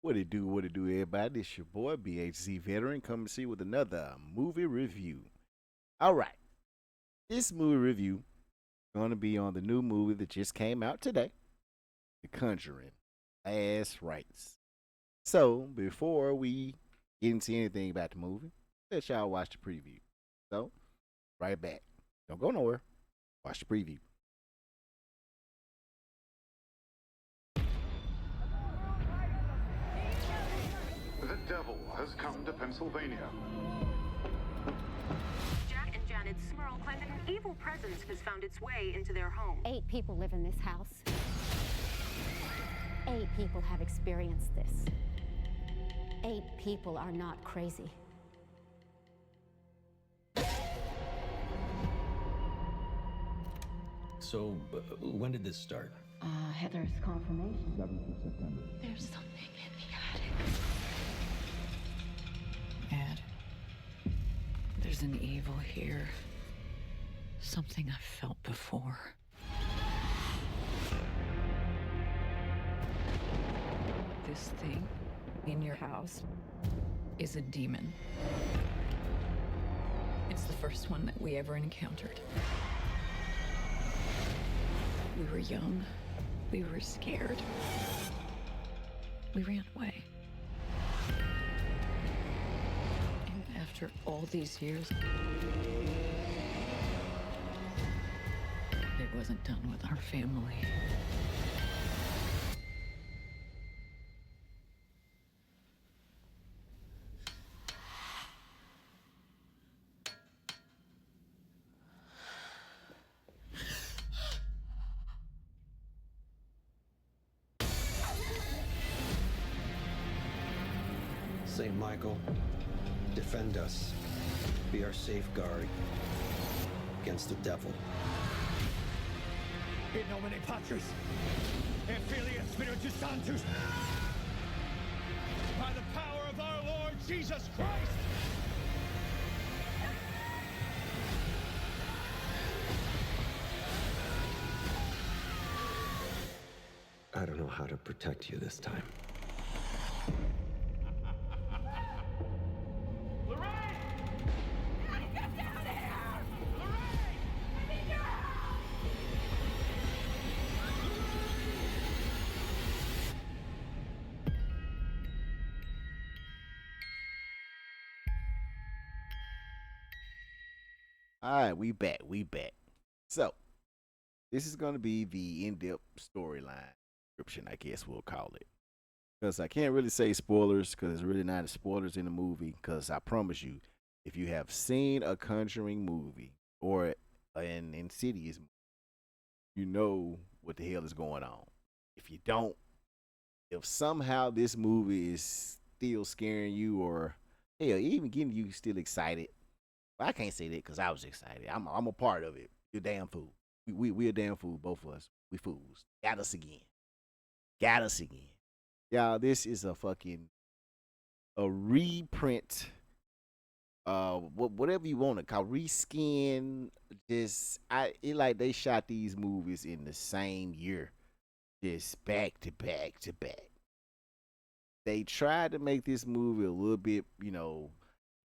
What it do, everybody? This your boy, BHZ Veteran, coming to see you with another movie review. All right, this movie review going to be on the new movie that just came out today, The Conjuring, Last Rites. So, before we get into anything about the movie, let y'all watch the preview. So, right back. Don't go nowhere. Watch the preview. The devil has come to Pennsylvania. Jack and Janet Smurl claim that an evil presence has found its way into their home. 8 people live in this house. 8 people have experienced this. 8 people are not crazy. So, when did this start? Heather's confirmation. 7th of September. There's something in the attic. Ed, there's an evil here. Something I've felt before. This thing in your house is a demon. It's the first one that we ever encountered. We were young. We were scared. We ran away. And after all these years, it wasn't done with our family. St. Michael, defend us. Be our safeguard against the devil. In nomine Patris, et Filii et Spiritus Sanctus, by the power of our Lord Jesus Christ. I don't know how to protect you this time. All right, we back. So, this is going to be the in-depth storyline description, I guess we'll call it. Because I can't really say spoilers, because there's really not spoilers in the movie. Because I promise you, if you have seen a Conjuring movie or an Insidious movie, you know what the hell is going on. If you don't, if somehow this movie is still scaring you or hell, even getting you still excited, well, I can't say that because I was excited. I'm a part of it. You're a damn fool. We a damn fool, both of us. We fools. Got us again. Got us again. Y'all, this is a fucking a reprint. Whatever you want to call reskin. Just it like they shot these movies in the same year, just back to back to back. They tried to make this movie a little bit,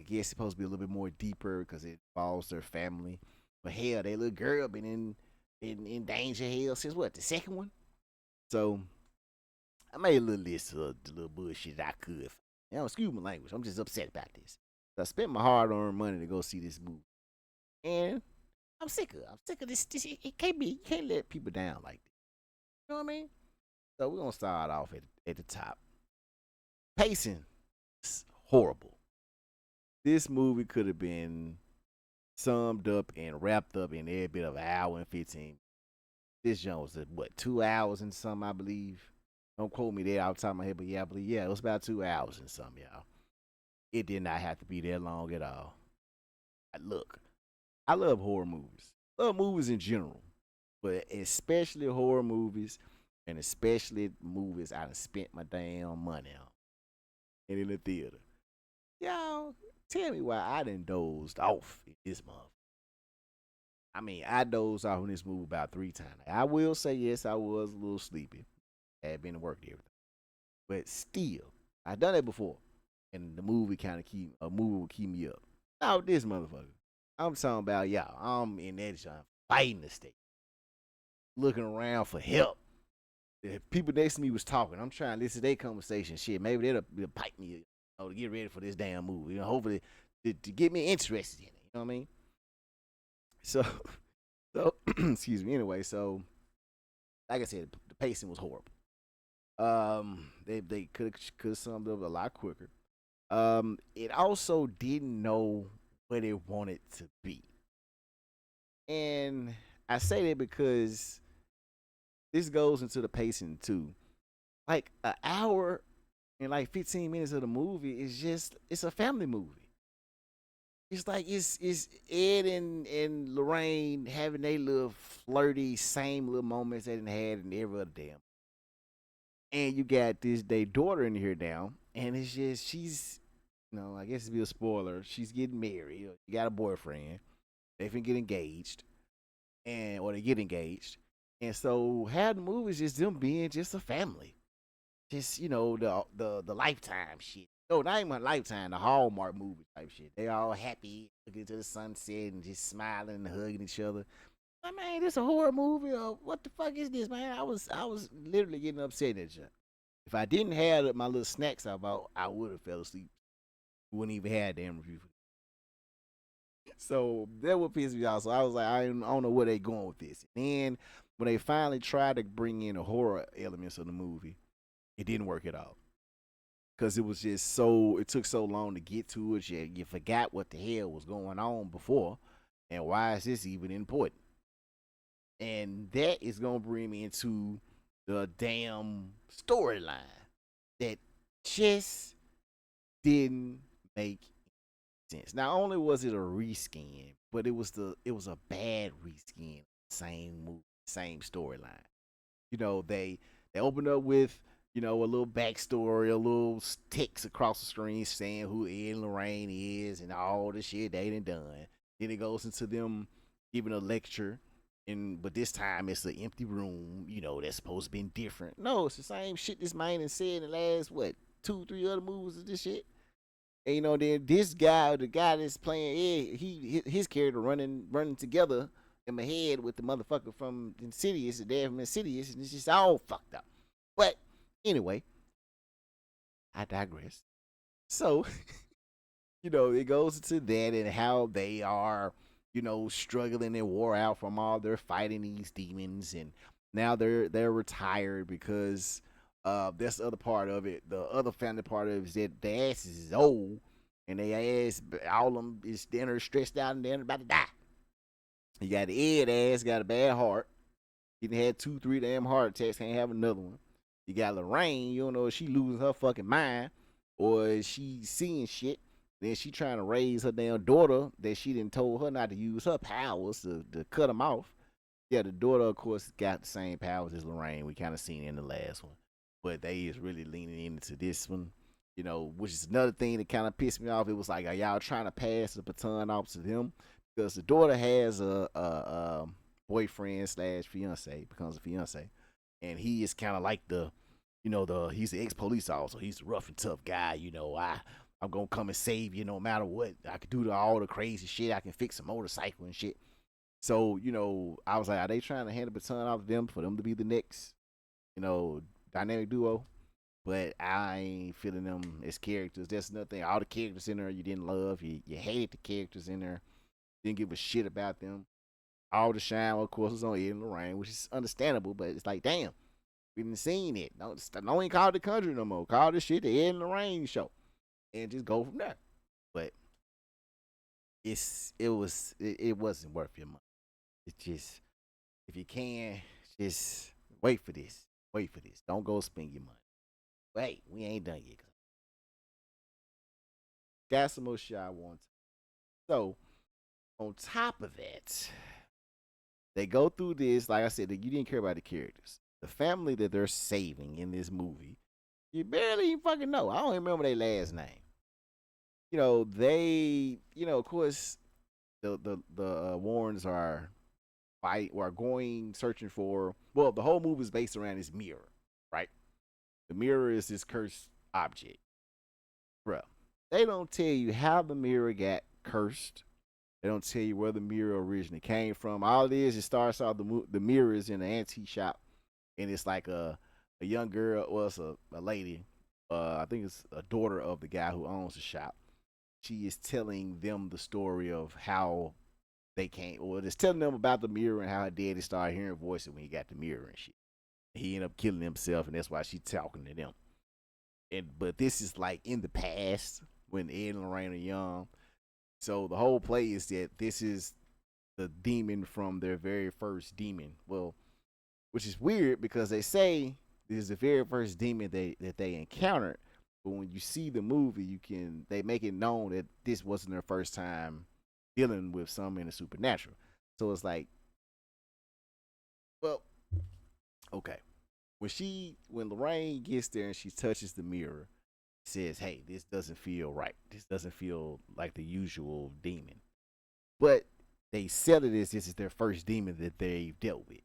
I guess it's supposed to be a little bit more deeper because it involves their family. But hell, that little girl been in danger hell since what, the second one? So I made a little list of the little bullshit I could. Excuse my language. I'm just upset about this. I spent my hard-earned money to go see this movie, and I'm sick of. I'm sick of this. It can't be. You can't let people down like this. You know what I mean? So we're gonna start off at the top. Pacing is horrible. This movie could have been summed up and wrapped up in every bit of an hour and 15. This jump was what, 2 hours and some, I believe. Don't quote me there off the top of my head, but yeah, I believe it was about 2 hours and some, y'all. It did not have to be that long at all. Look, I love horror movies. Love movies in general, but especially horror movies, and especially movies I done spent my damn money on and in the theater. Y'all, tell me why I done dozed off in this month. I mean, I dozed off in this movie about 3 times. I will say, yes, I was a little sleepy. I had been to work and everything. But still, I've done it before, and the movie kind of keep a movie will keep me up. Now this motherfucker, I'm talking about y'all. I'm in that joint fighting the state, looking around for help. If people next to me was talking, I'm trying to listen to their conversation. Shit, maybe they'll pipe me, to get ready for this damn movie. Hopefully to get me interested in it. You know what I mean? So, so excuse me. Anyway, so like I said, the pacing was horrible. They could have summed up a lot quicker. It also didn't know what it wanted to be, and I say that because this goes into the pacing too. Like an hour and like 15 minutes of the movie is just it's a family movie. It's like it's Ed and Lorraine having their little flirty same little moments they done had in every other damn. And you got this their daughter in here now, and it's just she's I guess it'd be a spoiler. She's getting married. Or she got a boyfriend. They finna get engaged, or they get engaged, and so half the movie is just them being just a family, just the Lifetime shit. No, not even a Lifetime, the Hallmark movie type shit. They all happy, looking to the sunset and just smiling and hugging each other. I mean, this a horror movie or what the fuck is this, man? I was literally getting upset at you. If I didn't have my little snacks I bought, I would have fell asleep. Wouldn't even have damn review. So that would piss me off. So I was like, I don't know where they going with this. And then when they finally tried to bring in the horror elements of the movie, it didn't work at all. Because it was just it took so long to get to it. You forgot what the hell was going on before. And why is this even important? And that is going to bring me into the damn storyline that just didn't make sense. Not only was it a reskin, but it was a bad reskin. Same movie, same storyline. They opened up with a little backstory, a little text across the screen saying who Ed and Lorraine is and all the shit they done. Then it goes into them giving a lecture, but this time it's an empty room. That's supposed to be different. No, it's the same shit this man has said in the last 2, 3 other movies of this shit. And then this guy, the guy that's playing Ed, his character running together in my head with the motherfucker from Insidious, the dad from Insidious, and it's just all fucked up. But anyway, I digress. So, it goes into that and how they are, struggling and wore out from all their fighting these demons, and now they're retired because that's the other part of it. The other family part of it is that the asses is old, and they ass all of them is dinner stressed out and they're about to die. You got the Ed ass got a bad heart. He done had 2, 3 damn heart attacks. Can't have another one. You got Lorraine. You don't know if she losing her fucking mind or is she seeing shit. Then she trying to raise her damn daughter that she didn't told her not to use her powers to cut them off. Yeah, the daughter, of course, got the same powers as Lorraine. We kind of seen in the last one. But they is really leaning into this one, which is another thing that kind of pissed me off. It was like, are y'all trying to pass the baton off to them? Because the daughter has a boyfriend slash fiance, becomes a fiance, and he is kind of like he's the ex police officer. He's the rough and tough guy. I'm gonna come and save you no matter what. I can do all the crazy shit. I can fix a motorcycle and shit. So I was like, are they trying to hand the baton off to them for them to be the next, dynamic duo? But I ain't feeling them as characters. That's another thing. All the characters in there you didn't love. You hated the characters in there. Didn't give a shit about them. All the shine, of course, was on Ed and Lorraine, which is understandable. But it's like, damn, we didn't seen it. Don't even call it the Conjuring no more. Call this shit the Ed and Lorraine show, and just go from there. But it wasn't worth your money. It's just, if you can, just wait for this. Wait for this. Don't go spend your money. Wait, we ain't done yet. Got some more shit I want. So on top of that, they go through this. Like I said, you didn't care about the characters. The family that they're saving in this movie, you barely even fucking know. I don't even remember their last name. They, of course, the Warrens are going searching for. Well, the whole movie is based around this mirror, right? The mirror is this cursed object. Bruh, they don't tell you how the mirror got cursed. They don't tell you where the mirror originally came from. All it is, it starts out the mirror is in an antique shop, and it's like a young girl, well, it's a lady. I think it's a daughter of the guy who owns the shop. She is telling them the story of how they came. Well, it's telling them about the mirror and how her daddy started hearing voices when he got the mirror and shit. He ended up killing himself, and that's why she's talking to them. But this is like in the past when Ed and Lorraine are young. So the whole play is that this is the demon from their very first demon. Well, which is weird because they say this is the very first demon that they encountered. But when you see the movie, they make it known that this wasn't their first time dealing with something in the supernatural. So it's like, well, okay. When Lorraine gets there and she touches the mirror, says, "Hey, this doesn't feel right. This doesn't feel like the usual demon." But they sell it as this is their first demon that they've dealt with.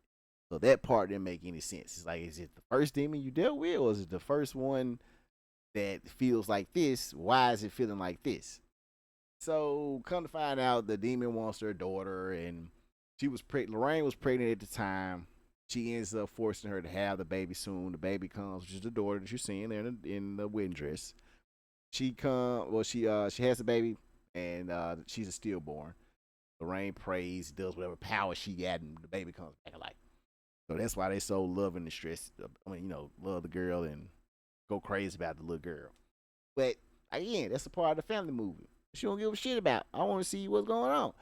So that part didn't make any sense. It's like, is it the first demon you dealt with, or is it the first one that feels like this? Why is it feeling like this? So come to find out, the demon wants her daughter, and she was Lorraine was pregnant at the time. She ends up forcing her to have the baby soon. The baby comes, which is the daughter that you're seeing there in the wedding dress. She has the baby, and she's a stillborn. Lorraine prays, does whatever power she got, and the baby comes back alive. So that's why they so love and stress. I mean, love the girl and go crazy about the little girl. But again, that's a part of the family movie. She don't give a shit about. I want to see what's going on.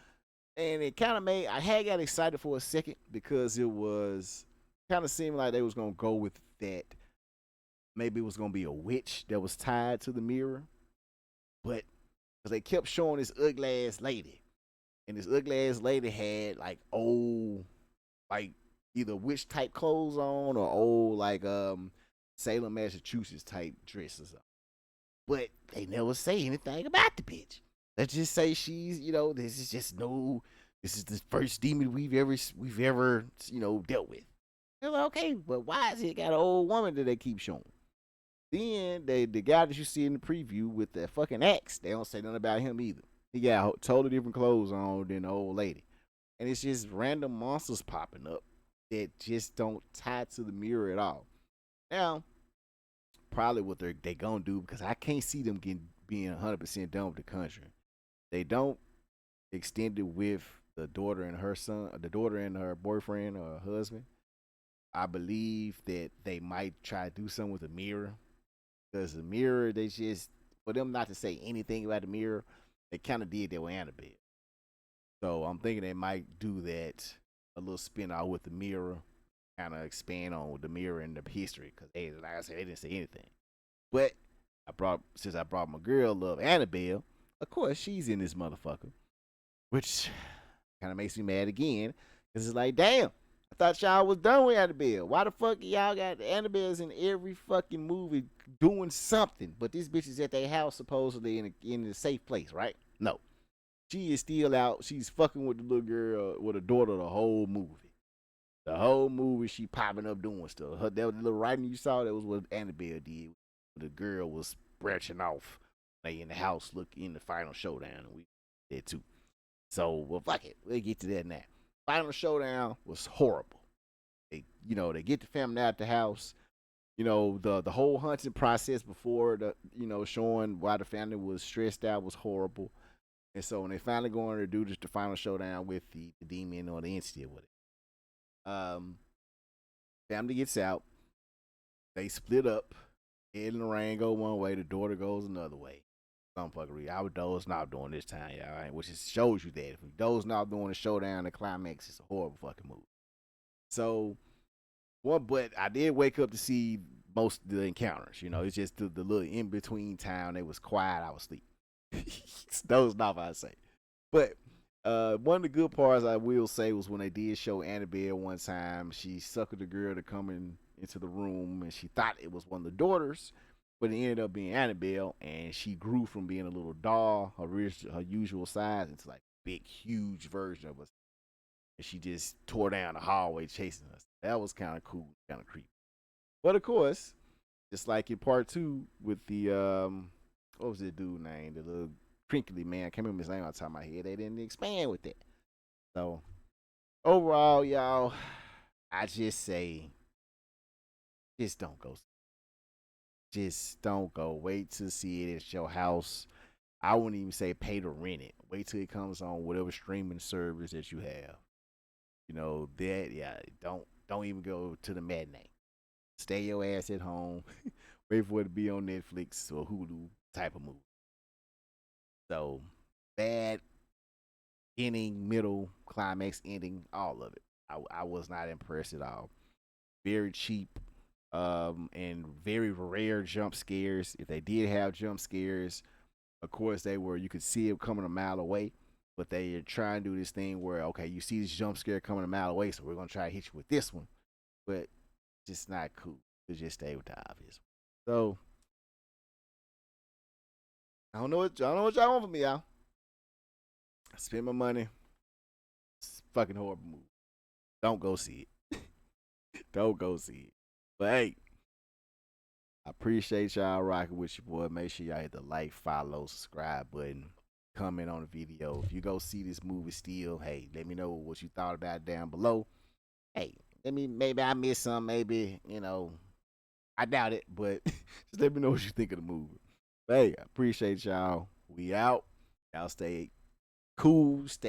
And it kind of I had got excited for a second because it was kind of seemed like they was gonna go with that. Maybe it was gonna be a witch that was tied to the mirror, but because they kept showing this ugly ass lady, and this ugly ass lady had like old, like either witch type clothes on or old like Salem, Massachusetts type dresses. But they never say anything about the bitch. Let's just say she's, this is just this is the first demon we've ever, dealt with. They're like, okay, but why is it got an old woman that they keep showing? Then the guy that you see in the preview with the fucking axe, they don't say nothing about him either. He got totally different clothes on than the old lady. And it's just random monsters popping up that just don't tie to the mirror at all. Now, probably what they gonna do, because I can't see them being 100% done with the Conjuring. They don't extend it with the daughter and her son, the daughter and her boyfriend or her husband. I believe that they might try to do something with the mirror, because the mirror, they just, for them not to say anything about the mirror, they kind of did that with Annabelle. So I'm thinking they might do that, a little spin off with the mirror, kind of expand on the mirror and the history, because like I said, they didn't say anything. But since I brought my girl love Annabelle, of course she's in this motherfucker, which kind of makes me mad again, because it's like, damn, I thought y'all was done with Annabelle. Why the fuck y'all got Annabelle's in every fucking movie doing something, but this bitch is at their house supposedly in a safe place, right? No, she is still out. She's fucking with the little girl, with her daughter, the whole movie. The whole movie, she popping up doing stuff. That was the little writing you saw. That was what Annabelle did. The girl was branching off. They in the house, look in the final showdown, and we did too. So, well, fuck it. We'll get to that now. Final showdown was horrible. They get the family out the house. The whole hunting process before showing why the family was stressed out was horrible. And so when they finally go on to do just the final showdown with the demon or the entity or whatever, family gets out. They split up. Ed and Lorraine go one way, the daughter goes another way. Some fuckery. I was dozing off during this time, y'all, right? Which shows you that if you dozing off during the showdown, the climax is a horrible fucking movie. So, but I did wake up to see most of the encounters. It's just the little in between time. They was quiet. I was asleep. Dozing off, I say. But one of the good parts I will say was when they did show Annabelle one time. She suckered the girl to come into the room, and she thought it was one of the daughters, but it ended up being Annabelle, and she grew from being a little doll, her usual size, into like a big, huge version of us. And she just tore down the hallway chasing us. That was kind of cool, kind of creepy. But of course, just like in part two with the what was this dude name? The little crinkly man. I can't remember his name off the top of my head. They didn't expand with that. So overall, y'all, I just say, just don't go. Just don't go. Wait to see it at your house. I wouldn't even say pay to rent it. Wait till it comes on whatever streaming service that you have. You know that, yeah. Don't even go to the matinee. Stay your ass at home. Wait for it to be on Netflix or Hulu type of movie. So bad ending, middle, climax, ending, all of it. I was not impressed at all. Very cheap, and very rare jump scares. If they did have jump scares, of course they were. You could see it coming a mile away. But they are trying to do this thing where, okay, you see this jump scare coming a mile away, so we're gonna try to hit you with this one. But just not cool. To just stay with the obvious. So I don't know what y'all want from me, y'all. I spend my money. It's a fucking horrible movie. Don't go see it. Don't go see it. But hey, I appreciate y'all rocking with your boy. Make sure y'all hit the like, follow, subscribe button, comment on the video. If you go see this movie still, hey, let me know what you thought about it down below. Hey, maybe I missed some, maybe, I doubt it, but just let me know what you think of the movie. But hey, I appreciate y'all. We out. Y'all stay cool, just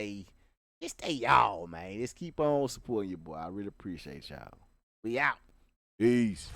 stay y'all, man. Just keep on supporting your boy. I really appreciate y'all. We out. Peace.